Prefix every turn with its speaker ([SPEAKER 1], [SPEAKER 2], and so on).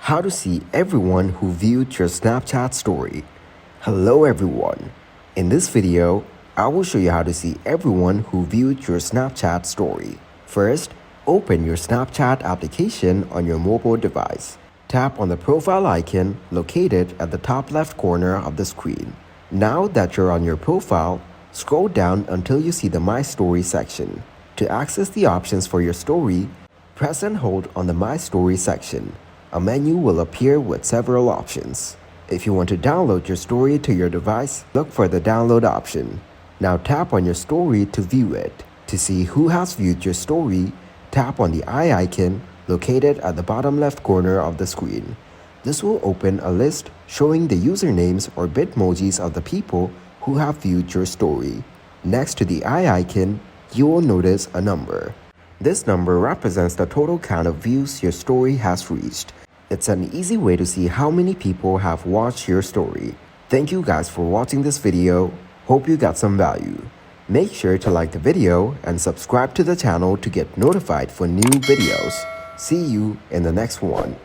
[SPEAKER 1] How to see everyone who viewed your Snapchat story. Hello everyone. In this video, I will show you how to see everyone who viewed your Snapchat story. First, open your Snapchat application on your mobile device. Tap on the profile icon located at the top left corner of the screen. Now that you're on your profile, scroll down until you see the My Story section. To access the options for your story, press and hold on the My Story section. A menu will appear with several options. If you want to download your story to your device, look for the download option. Now tap on your story to view it. To see who has viewed your story, tap on the eye icon located at the bottom left corner of the screen. This will open a list showing the usernames or bitmojis of the people who have viewed your story. Next to the eye icon, you will notice a number. This number represents the total count of views your story has reached. It's an easy way to see how many people have watched your story. Thank you guys for watching this video. Hope you got some value. Make sure to like the video and subscribe to the channel to get notified for new videos. See you in the next one.